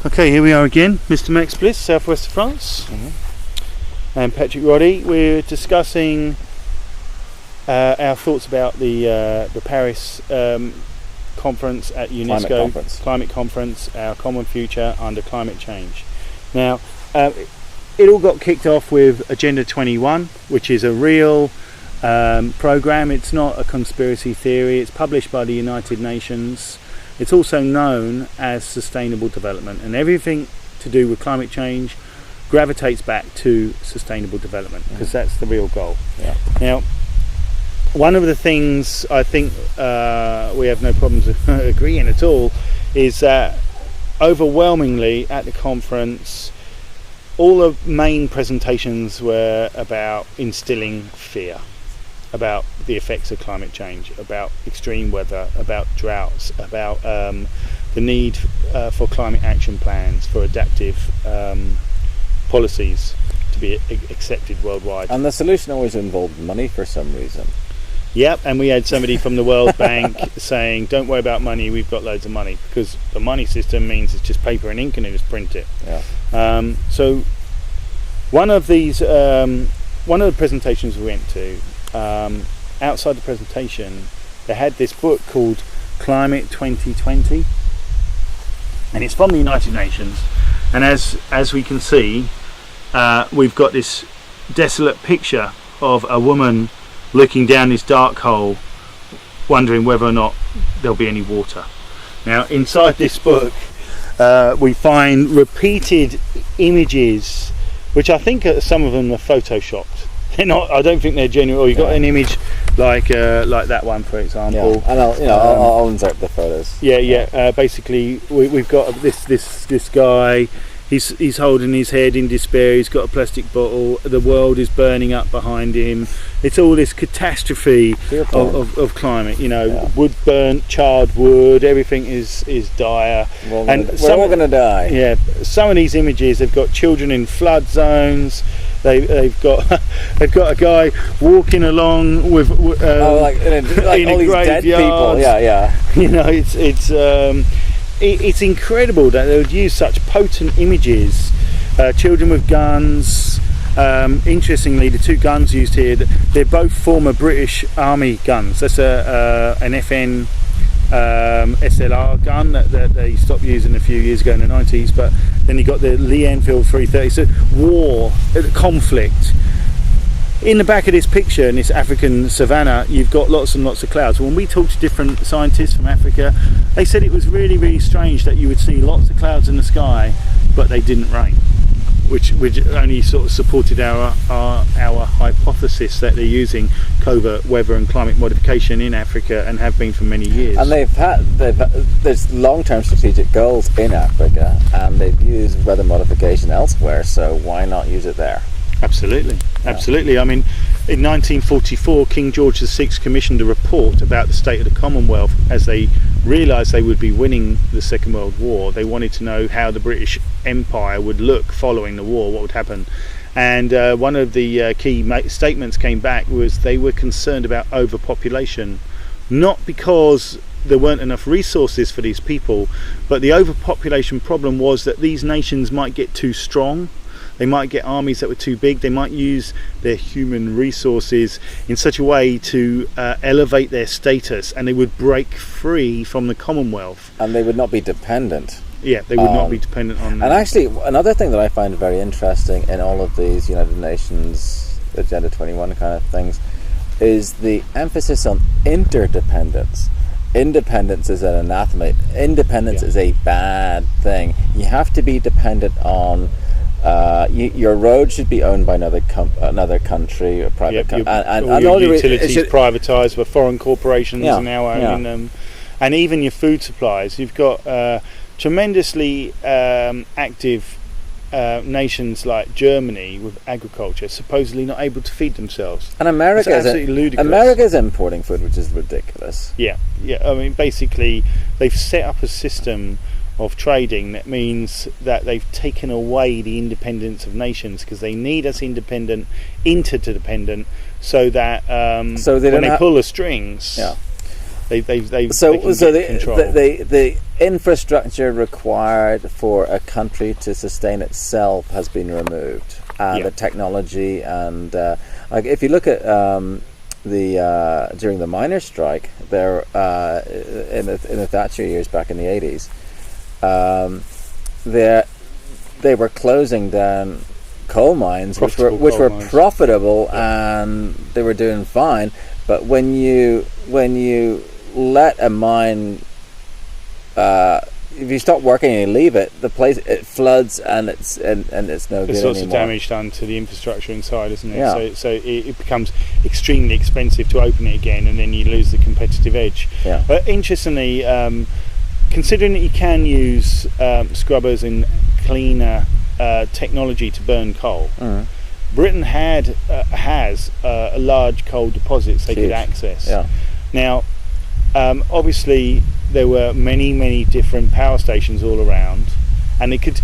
Okay, here we are again, Mr. Max Bliss, southwest of France, and Patrick Roddy. We're discussing our thoughts about the Paris conference at UNESCO, climate conference, our common future under climate change. Now, it all got kicked off with Agenda 21, which is a real program. It's not a conspiracy theory. It's published by the United Nations. It's also known as sustainable development, and everything to do with climate change gravitates back to sustainable development because that's the real goal. Yeah. Now, one of the things I think we have no problems agreeing at all is that overwhelmingly at the conference, all the main presentations were about instilling fear about the effects of climate change, about extreme weather, about droughts, about the need for climate action plans, for adaptive policies to be accepted worldwide. And the solution always involved money for some reason. Yep, and we had somebody from the World Bank saying, don't worry about money, we've got loads of money, because the money system means it's just paper and ink and they just print it. Yeah. So one of the presentations we went to, outside the presentation, they had this book called Climate 2020, and it's from the United Nations. And as we can see, we've got this desolate picture of a woman looking down this dark hole, wondering whether or not there'll be any water. Now, inside this book, we find repeated images, which I think some of them are photoshopped. They're not. I don't think they're genuine. Or you got an image like that one, for example. Yeah, and I'll insert the photos. Yeah. Basically, we've got this guy. He's holding his head in despair. He's got a plastic bottle. The world is burning up behind him. It's all this catastrophe of climate. Wood burnt, charred wood. Everything is dire. We're all going to die. Yeah. Some of these images, they've got children in flood zones. They've got a guy walking along with like in all a these dead people. Yeah. It's incredible that they would use such potent images. Children with guns. Interestingly, the two guns used here, they're both former British Army guns. That's an FN SLR gun that they stopped using a few years ago in the 90s, but then you got the Lee Enfield 330. So war, conflict. In the back of this picture, in this African savannah, you've got lots and lots of clouds. When we talked to different scientists from Africa, they said it was really, really strange that you would see lots of clouds in the sky, but they didn't rain, which only sort of supported our hypothesis that they're using covert weather and climate modification in Africa and have been for many years. And there's long-term strategic goals in Africa, and they've used weather modification elsewhere, so why not use it there? Absolutely. I mean, in 1944, King George VI commissioned a report about the state of the Commonwealth as they realised they would be winning the Second World War. They wanted to know how the British Empire would look following the war, what would happen. And one of the key statements came back was they were concerned about overpopulation, not because there weren't enough resources for these people, but the overpopulation problem was that these nations might get too strong. They might get armies that were too big. They might use their human resources in such a way to elevate their status, and they would break free from the Commonwealth. And they would not be dependent. Yeah, they would not be dependent on... And actually, another thing that I find very interesting in all of these United Nations Agenda 21 kind of things is the emphasis on interdependence. Independence is an anathema. Independence is a bad thing. You have to be dependent on... your road should be owned by another country or private company, and all your utilities privatised by foreign corporations are now owning them, and even your food supplies. You've got tremendously active nations like Germany with agriculture supposedly not able to feed themselves, and America is absolutely ludicrous. America's importing food, which is ridiculous. Yeah. I mean, basically, they've set up a system of trading that means that they've taken away the independence of nations because they need us interdependent, so that when they pull the strings, They So can so get control. the infrastructure required for a country to sustain itself has been removed, and the technology and like if you look at during the miners' strike there in the Thatcher years back in the 80s, they were closing down coal mines which were profitable, and they were doing fine. But when you let a mine, if you stop working and you leave it, the place it floods and it's no good anymore. There's lots of damage done to the infrastructure inside, isn't it? Yeah. So it becomes extremely expensive to open it again, and then you lose the competitive edge. Yeah. But interestingly, considering that you can use scrubbers and cleaner technology to burn coal, Britain has large coal deposits they could access. Yeah. Now, obviously, there were many different power stations all around, and they could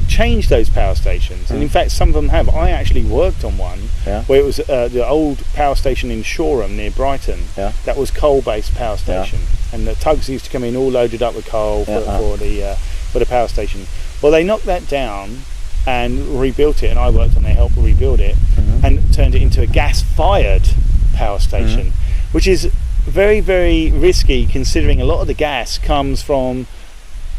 change those power stations. And in fact, some of them have. I actually worked on one where it was the old power station in Shoreham near Brighton. Yeah. That was coal-based power station, and the tugs used to come in all loaded up with coal for the power station. Well, they knocked that down and rebuilt it, and I worked on it, helped rebuild it, and turned it into a gas-fired power station, which is very, very risky considering a lot of the gas comes from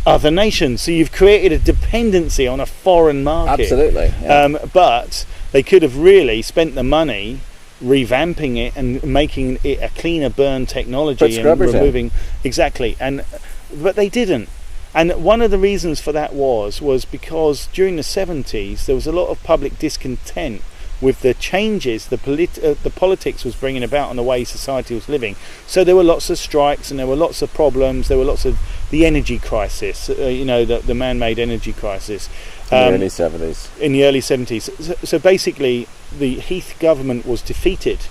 other nations. So you've created a dependency on a foreign market. Absolutely. Yeah. But they could have really spent the money revamping it and making it a cleaner burn technology and removing but they didn't. And one of the reasons for that was because during the 70s there was a lot of public discontent with the changes the politics was bringing about on the way society was living. So there were lots of strikes and there were lots of problems. There were lots of the energy crisis, the man-made energy crisis. In the early 70s. In the early 70s. So basically the Heath government was defeated.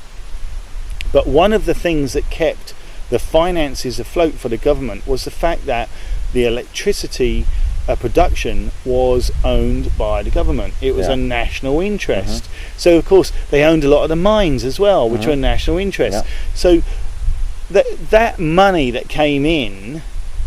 But one of the things that kept the finances afloat for the government was the fact that the electricity production was owned by the government. It was a national interest. So of course they owned a lot of the mines as well, which were a national interest. So that money that came in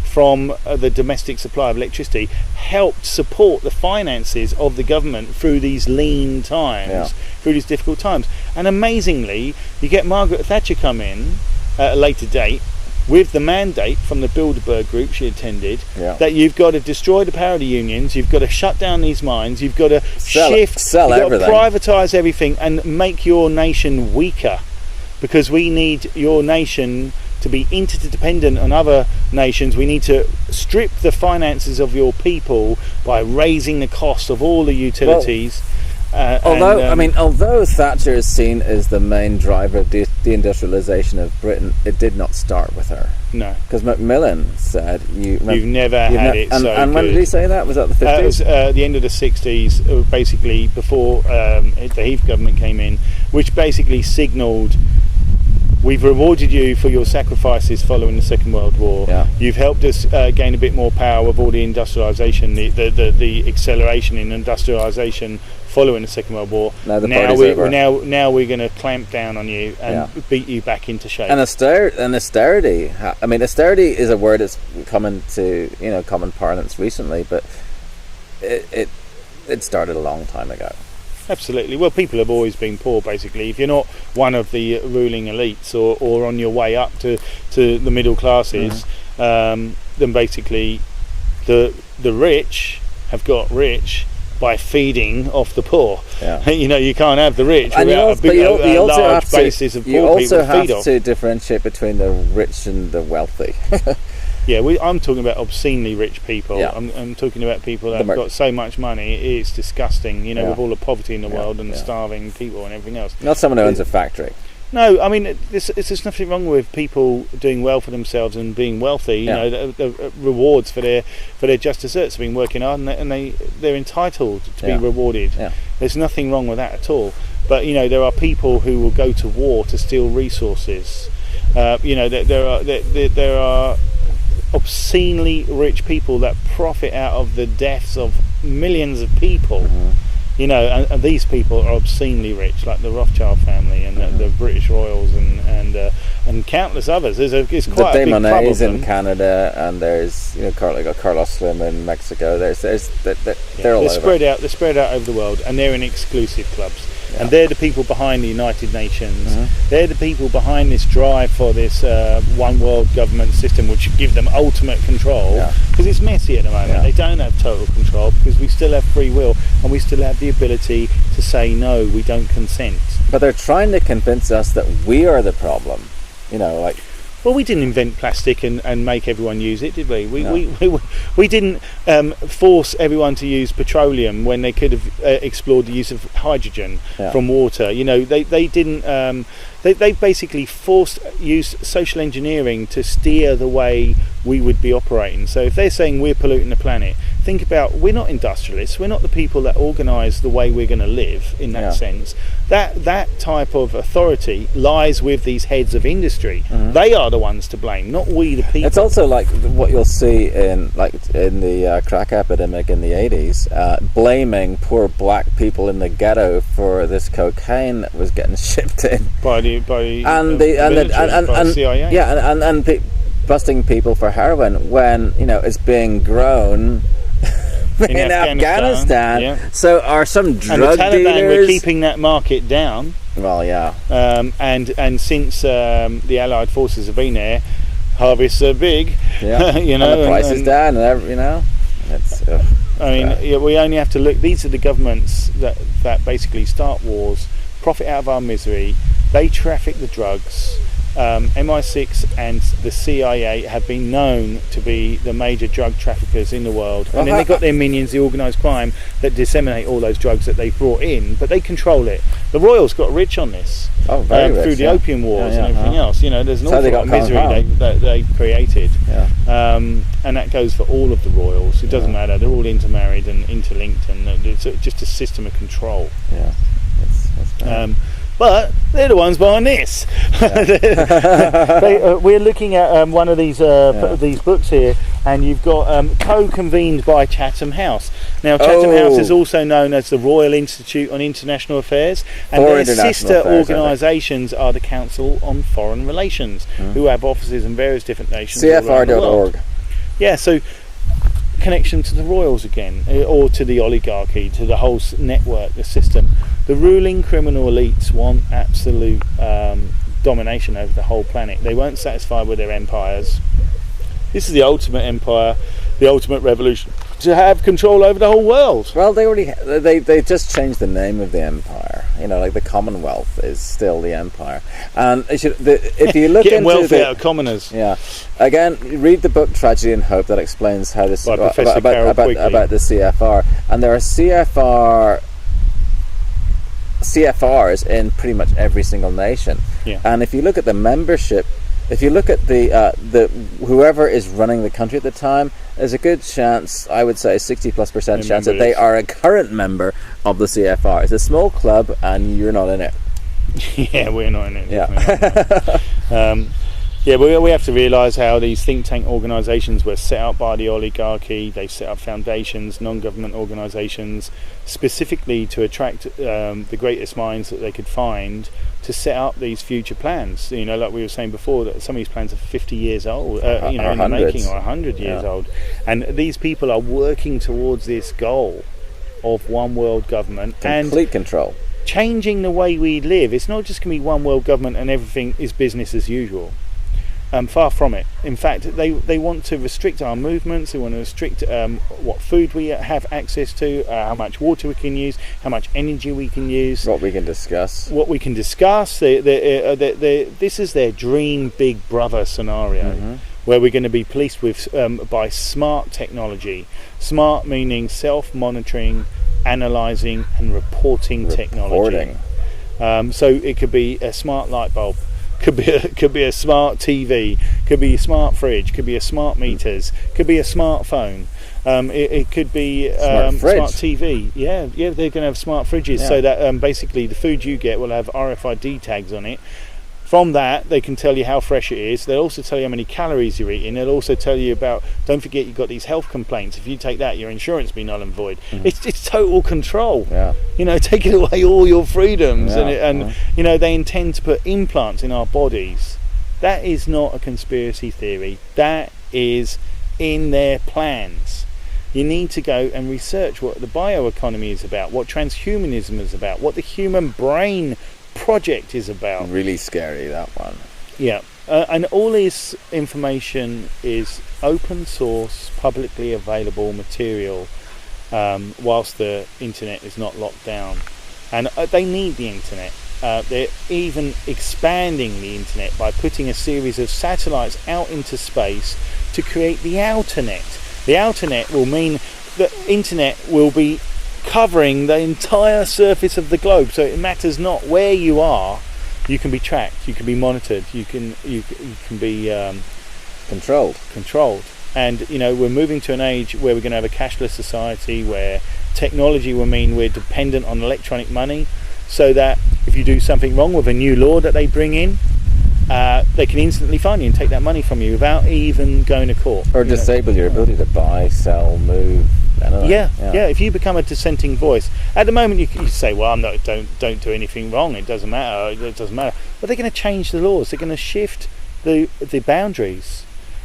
from the domestic supply of electricity helped support the finances of the government through these lean times, through these difficult times. And amazingly, you get Margaret Thatcher come in at a later date with the mandate from the Bilderberg group she attended, that you've got to destroy the power of the unions, you've got to shut down these mines, you've got to sell everything, privatise everything and make your nation weaker, because we need your nation to be interdependent on other nations. We need to strip the finances of your people by raising the cost of all the utilities. Although Thatcher is seen as the main driver of the deindustrialisation of Britain, it did not start with her. No, because Macmillan said you've never had it. And when did he say that? Was that the 50s? It was the end of the 60s, basically before the Heath government came in, which basically signalled, we've rewarded you for your sacrifices following the Second World War. You've helped us gain a bit more power with all the industrialisation, the acceleration in industrialisation following the Second World War. Now we're going to clamp down on you and beat you back into shape. And austerity. Austerity is a word that's come into common parlance recently, but it started a long time ago. Absolutely. Well, people have always been poor, basically. If you're not one of the ruling elites or on your way up to the middle classes, then basically the rich have got rich by feeding off the poor. You can't have the rich without a large basis of poor people to feed off. You also have to differentiate between the rich and the wealthy. I'm talking about obscenely rich people. I'm talking about people that have got so much money, it's disgusting, with all the poverty in the world and the starving people and everything else. Not someone who owns a factory. No, I mean, there's nothing wrong with people doing well for themselves and being wealthy. The rewards for their just desserts have been working hard, and they're entitled to be rewarded. There's nothing wrong with that at all. But there are people who will go to war to steal resources. There are obscenely rich people that profit out of the deaths of millions of people. You know, and these people are obscenely rich, like the Rothschild family and the British Royals and countless others. It's quite the a big club of Monets them. in Canada, and there's Carlos Slim in Mexico. They're all They're over. spread out. They're spread out over the world, and they're in exclusive clubs. Yeah. And they're the people behind the United Nations. Mm-hmm. They're the people behind this drive for this one world government system, which should give them ultimate control. Yeah. Because it's messy at the moment. Yeah. They don't have total control because we still have free will and we still have the ability to say no. We don't consent. But they're trying to convince us that we are the problem. You know, like. Well, we didn't invent plastic and make everyone use it, did we? No. We didn't force everyone to use petroleum when they could have explored the use of hydrogen from water. You know, they didn't. They basically used social engineering to steer the way we would be operating. So if they're saying we're polluting the planet, think about, we're not industrialists. We're not the people that organise the way we're going to live in that sense. That type of authority lies with these heads of industry. Mm-hmm. They are the ones to blame, not we the people. It's also like what you'll see in the crack epidemic in the 80s, blaming poor black people in the ghetto for this cocaine that was getting shipped in by the CIA. Yeah, and busting people for heroin when it's being grown in Afghanistan. Yeah. So are some drug and the Taliban dealers were keeping that market down? Well, yeah. And since the Allied forces have been there, harvests are big. Yeah. You know, and the price is down, and it's. We only have to look. These are the governments that basically start wars, profit out of our misery. They traffic the drugs. MI6 and the CIA have been known to be the major drug traffickers in the world, and then they've got their minions, the organised crime, that disseminate all those drugs that they've brought in, but they control it. The royals got rich on this through the opium wars and everything else. You know, there's an awful lot of misery they created, and that goes for all of the royals. It doesn't matter; they're all intermarried and interlinked, and it's just a system of control. Yeah, that's but they're the ones behind this. We're looking at one of these books here, and you've got co-convened by Chatham House. Now, Chatham House is also known as the Royal Institute on International Affairs, and their sister organisations are the Council on Foreign Relations, who have offices in various different nations. CFR.org. Yeah, so connection to the royals again, or to the oligarchy, to the whole network, the system. The ruling criminal elites want absolute domination over the whole planet. They weren't satisfied with their empires. This is the ultimate empire, the ultimate revolution, to have control over the whole world. Well, they just changed the name of the empire. Like the Commonwealth is still the empire. And if you look getting into wealthy out of commoners. Yeah. Again, read the book Tragedy and Hope that explains how this about the CFR. And there are CFRs in pretty much every single nation. Yeah. And if you look at the membership, if you look at the whoever is running the country at the time, there's a good chance, I would say 60+% chance that they are a current member of the CFR. It's a small club and you're not in it. Yeah, we're not in it. Yeah. Yeah, but we have to realise how these think tank organisations were set up by the oligarchy. They set up foundations, non-government organisations, specifically to attract the greatest minds that they could find to set up these future plans. Like we were saying before, that some of these plans are 50 years old, in the making, or 100 years old. And these people are working towards this goal of one world government. Complete control. Changing the way we live. It's not just going to be one world government and everything is business as usual. Far from it. In fact, they want to restrict our movements. They want to restrict what food we have access to, how much water we can use, how much energy we can use, what we can discuss. This is their dream Big Brother scenario, where we're going to be policed with by smart technology. Smart meaning self-monitoring, analysing, and reporting technology. So it could be a smart light bulb. Could be a smart TV, could be a smart fridge, could be a smart meters, could be a smartphone. It could be smart TV. Yeah, they're going to have smart fridges, so that basically the food you get will have RFID tags on it, From that, they can tell you how fresh it is. They'll also tell you how many calories you're eating. They'll also tell you about, don't forget you've got these health complaints. If you take that, your insurance will be null and void. It's total control. Yeah. Taking away all your freedoms. Yeah. And they intend to put implants in our bodies. That is not a conspiracy theory. That is in their plans. You need to go and research what the bioeconomy is about, what transhumanism is about, what the human brain project is about. Really scary, that one. Yeah, and all this information is open source, publicly available material, whilst the internet is not locked down. And they need the internet. They're even expanding the internet by putting a series of satellites out into space to create the outer net. The outer net will mean the internet will be covering the entire surface of the globe, so it matters not where you are. You can be tracked, you can be monitored, you can be controlled. And we're moving to an age where we're going to have a cashless society, where technology will mean we're dependent on electronic money, so that if you do something wrong with a new law that they bring in, they can instantly fine you and take that money from you without even going to court. Or disable your ability to buy, sell, move. Yeah. If you become a dissenting voice, at the moment you say, "Well, I'm not. Don't do anything wrong. It doesn't matter. It doesn't matter." But they're going to change the laws. They're going to shift the boundaries,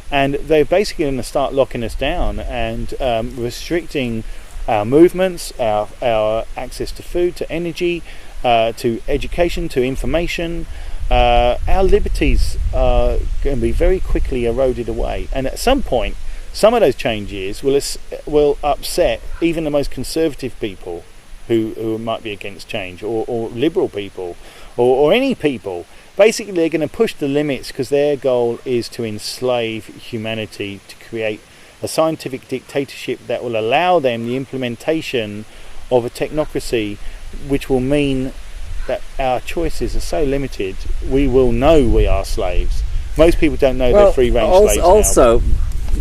and they're basically going to start locking us down and restricting our movements, our access to food, to energy, to education, to information. Our liberties are going to be very quickly eroded away, and at some point, some of those changes will upset even the most conservative people who might be against change, or liberal people, or any people. Basically, they're going to push the limits because their goal is to enslave humanity, to create a scientific dictatorship that will allow them the implementation of a technocracy, which will mean that our choices are so limited, we will know we are slaves. Most people don't know they're free-range slaves now. Also,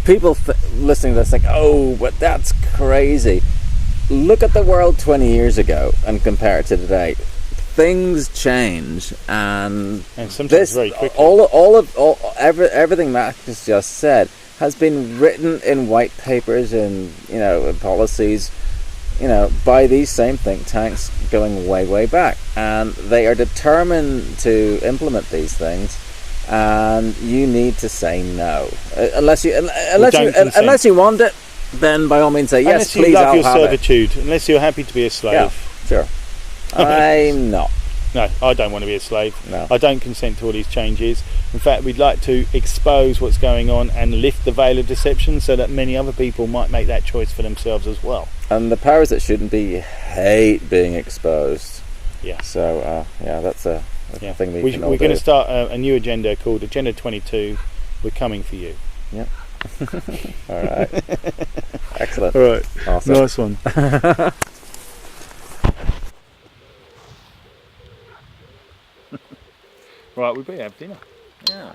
people listening to this think, "Oh, but that's crazy." Look at the world 20 years ago and compare it to today. Things change, and sometimes very quickly. Everything Matt has just said has been written in white papers and policies, by these same think tanks going way back, and they are determined to implement these things. And you need to say no, unless you want it. Then by all means say yes, unless you please. love your servitude, unless you're happy to be a slave. Yeah, sure. I'm not. No, I don't want to be a slave. No. I don't consent to all these changes. In fact, we'd like to expose what's going on and lift the veil of deception so that many other people might make that choice for themselves as well. And the powers that shouldn't be hate being exposed. Yeah. So, that's a thing we can all We're going do. to start a new agenda called Agenda 22. We're coming for you. Yep. All right. Excellent. All right. Awesome. Nice one. Right, we better have dinner. Yeah.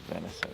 Venison.